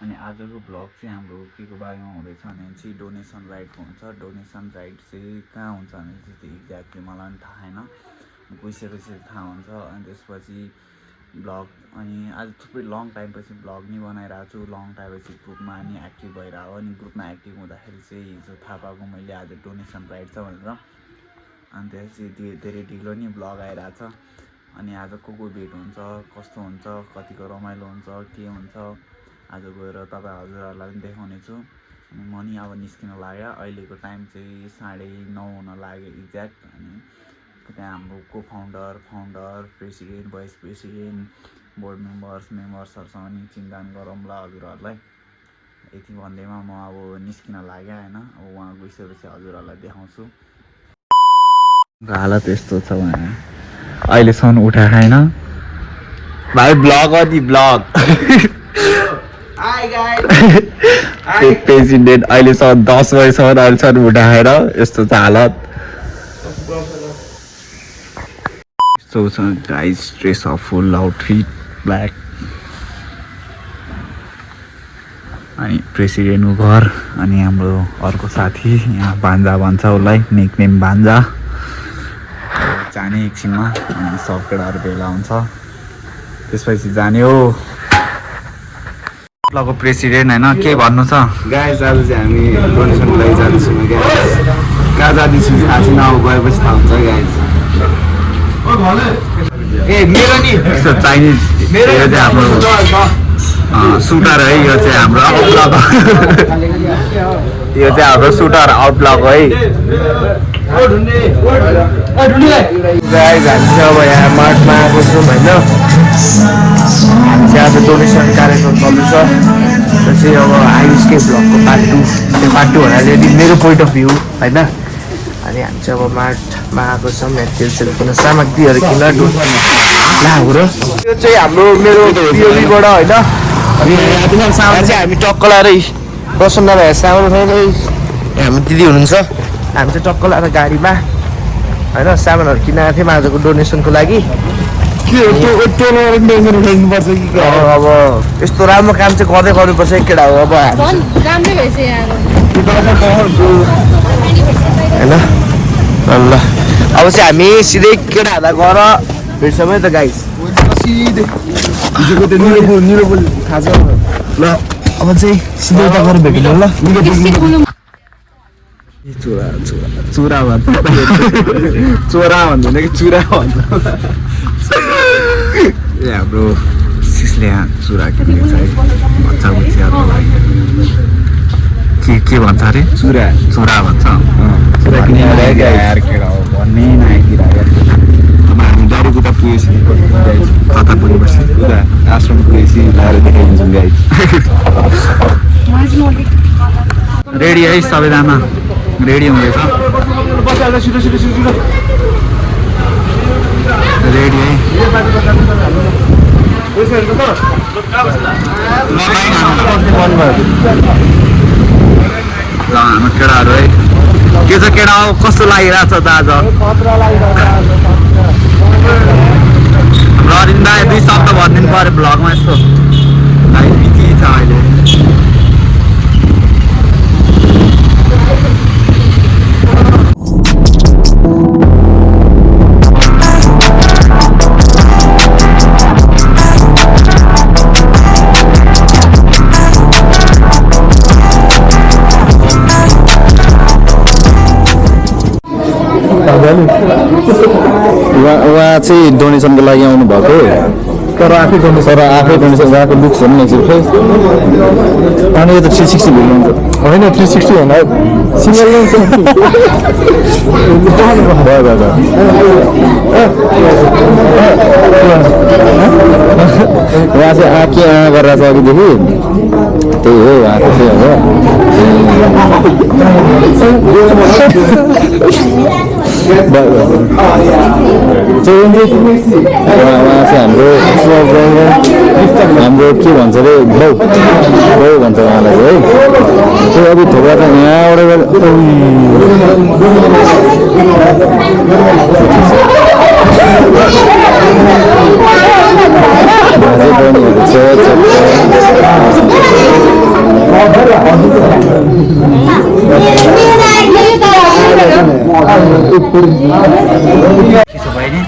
अनि आजको ब्लग चाहिँ हाम्रो के को बारेमा हुँदैछ भने चाहिँ डोनेसन राइडको हुन्छ। डोनेसन राइड चाहिँ कहाँ हुन्छ भने चाहिँ एक्ज्याक्टली मलाई पनि थाहा छैन, गइसकेपछि थाहा हुन्छ। अनि त्यसपछि ब्लग अनि आज थुप्रै लङ टाइमपछि ब्लग नि बनाइरहेको छु। लङ टाइमपछि ग्रुपमा नि एक्टिभ भइरहेको। अनि ग्रुपमा एक्टिभ हुँदाखेरि चाहिँ हिजो थाहा पाएको मैले आज डोनेसन राइड छ भनेर। अनि त्यसपछि धेरै ढिलो नि ब्लग आइरहेको छ। अनि आज को भेट हुन्छ, कस्तो हुन्छ, कतिको रमाइलो हुन्छ, के हुन्छ आज गएर तपाईँ हजुरहरूलाई पनि देखाउने छु। अनि म नि अब निस्किन लाग्यो। अहिलेको टाइम चाहिँ 9:30 हुन लाग्यो एक्ज्याक्ट। अनि त्यहाँ हाम्रो founder, president, vice president, board मेम्बर्सहरूसँग नि चिन्तान गरौँला हजुरहरूलाई। यति भन्दैमा म अब निस्किन लाग्यो होइन। अब उहाँ गइसकेपछि हजुरहरूलाई देखाउँछु। हालत यस्तो छ भने अहिलेसम्म उठा खाएन भाइ। ब्लग अनि ब्लग प्रेसिडेन्ट अहिलेसम्म 10 बजीसम्म अहिलेसम्म उठा खाएन। यस्तो छ हालत। यस्तो छ guys, dress of full outfit black. अनि प्रेसिडेन्टको घर। अनि हाम्रो अर्को साथी यहाँ बान्जा भन्छ उसलाई, निकनेम बान्जा। जाने एकछिनमा अनि सब केटाहरू भेला हुन्छ, त्यसपछि जाने हो। को प्रेसिडेन्ट होइन, के भन्नु छ गाइस? आज चाहिँ हामी डोनेसनको लागि जाँदैछौँ गाइस। कहाँ जाँदैछौँ थाहा छैन, अब गएपछि थाहा हुन्छ गाइस। ए मेरो नि चाइनिज, मेरो चाहिँ हाम्रो सुटर है। यो चाहिँ हाम्रो आउटलक, यो चाहिँ हाम्रो सुटर आउटलक है। गाइस हामी चाहिँ अब यहाँ मार्चमा आएको छौँ होइन। हामी चाहिँ आज डोनेसन कार्यक्रम चल्दैछ। त्यो चाहिँ अब आयुषकै ब्लगको पार्ट 2। त्यो पार्ट 2 भन्नाले मेरो पोइन्ट अफ भ्यू होइन। अनि हामी चाहिँ अब मार्चमा आएको छौँ। यहाँ तेलसेल कुनै सामग्रीहरू किन हो र। यो चाहिँ हाम्रो मेरो पिओभीबाट होइन। यहाँ चाहिँ हामी टक्क लाएर प्रसन्न भए सामान हाम्रो दिदी हुनुहुन्छ। हामी चाहिँ टक्क लाएर गाडीमा होइन सामानहरू किन आएको थियौँ आजको डोनेसनको लागि। अब यस्तो राम्रो काम चाहिँ गर्दै गर्नुपर्छ एक केटा हो। अब होइन ल अब चाहिँ हामी सिधै केटाहरूलाई गएर भेट्छौँ है त गाइस। थाहा छ ल। अब चाहिँ सिधै उता गएर भेट्नु ल। चुरा भन्छ, चोरा भन्दैन कि चुरा भन्छ। ए हाम्रो सिसले यहाँ चुरा किनेको छ है, भन्छ बुझिहरूको लागि। के भन्छ अरे? चुरा भन्छ। चुरा किनेर हो भन्ने नआइदिरहेको। अब हामी गाडी उता पुगेपछि कता पुगेपछि उता आश्रम पुगेपछि लाएर देखाइदिन्छौँ गाइस। रेडी है सबैजना, रेडी हुँदैछ। रेडी है ल हाम्रो केटाहरू है। के छ केटा हो, कस्तो लागिरहेको छ त आज? अरिन्दा 2 शब्द भनिदिनु पऱ्यो भ्लगमा। यस्तो बिजी छ अहिले। उहाँ चाहिँ डोनेसनको लागि आउनु भएको, तर आफै डोनेसन उहाँको लुक्स हेर्नु एकछिन खै। अनि यो त 360 भिडियो हुन्छ होइन? 360 होइन, सिङ्गल लेन्स। उहाँ चाहिँ के गरेर छ अघिदेखि, त्यही हो उहाँको चाहिँ। अब उहाँ चाहिँ हाम्रो के भन्छ अरे, भाउ भन्छ उहाँलाई है। त्यो अघि थोपा त यहाँबाट बहिनीहरू छ। के छ बहिनी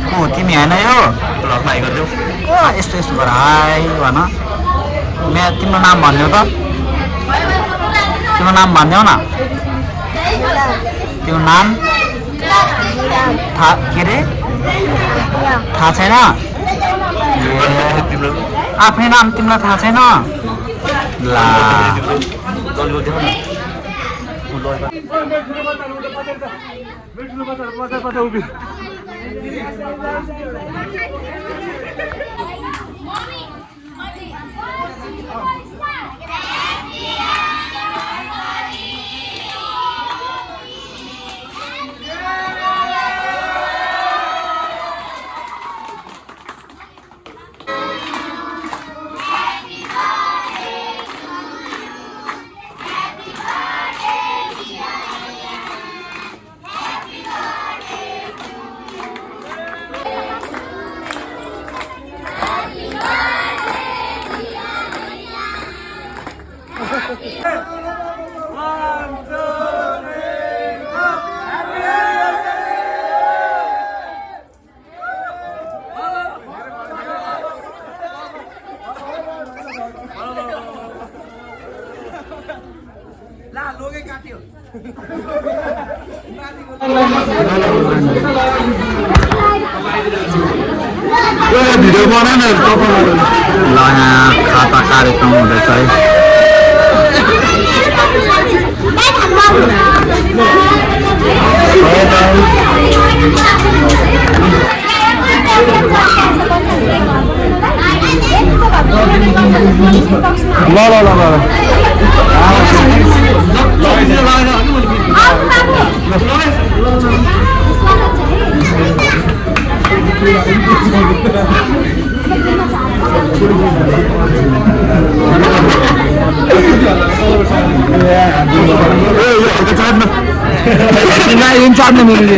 को तिमी होइन यो ब्लग भाइ गरिदेऊ यस्तो यस्तो गर हाई भन तिम्रो नाम भन्यो त तिम्रो नाम भनिदेऊ न तिम्रो नाम के अरे थाहा छैन आफ्नै नाम तिमीलाई थाहा छैन ला भिडियो बना न ल यहाँ खाता कार्यक्रम हुँदैछ है चाट्न मिल्ने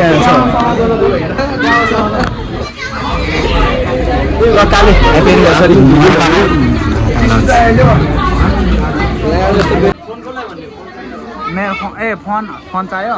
मेरो फोन फोन चाहियो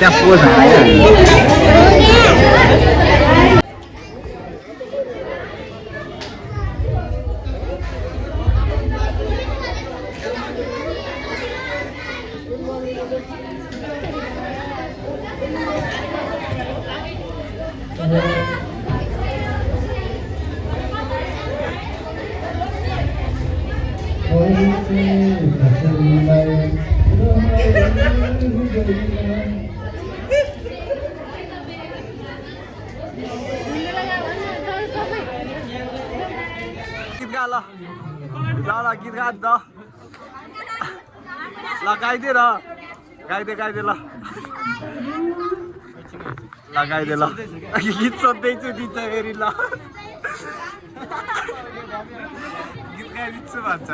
त्यहाँ पोज गीत गा ल गीत गा द ल गाइदे र गाइदे ल गाइदे ल गीत सोध्दैछु दिन्छ फेरि ल गीत गाइदिन्छु भन्छ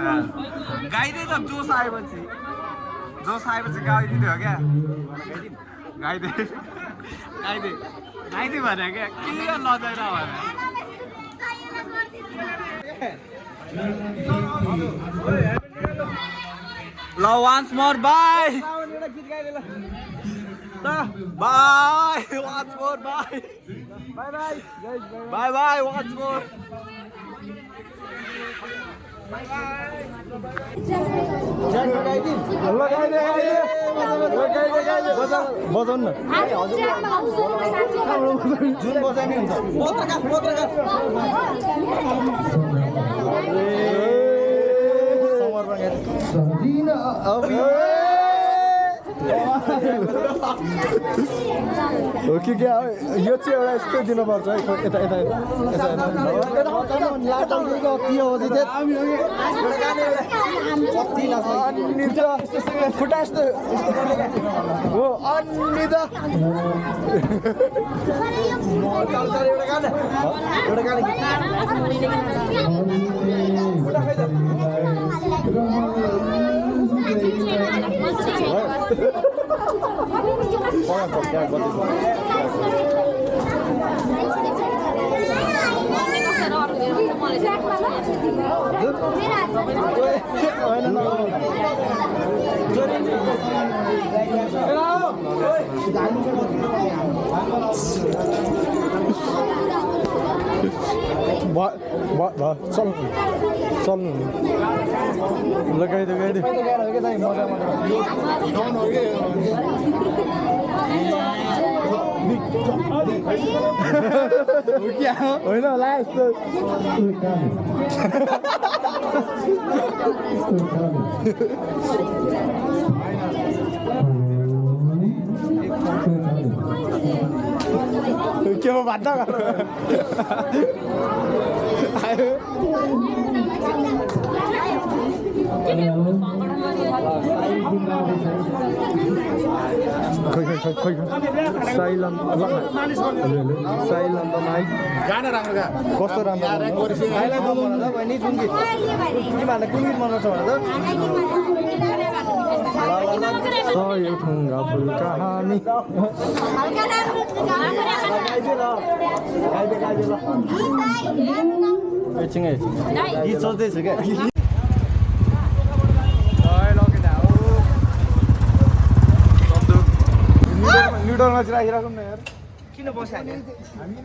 गाइदे त जोस आएपछि गाइदिने हो क्या गाइदे भने क्या के लजाएर भने ल वान्स मोर बाई ल Bye. Watch more. Bye. Bye bye. Bye bye. Watch more. बजाउन न जुन बजाउने हुन्छ हो कि क्या यो चाहिँ एउटा यस्तो दिनुपर्छ है यता यता खुट्टा यस्तो हो अनि त चल चल लगाइदियो होइन होला यस्तो के हो भन्दा कस्तो राम्रो ठुङ्गा फुलका हामी गीत सोच्दैछु क्या न्युडलमा चाहिँ राखिराखौँ न यार किन बस्यो हामी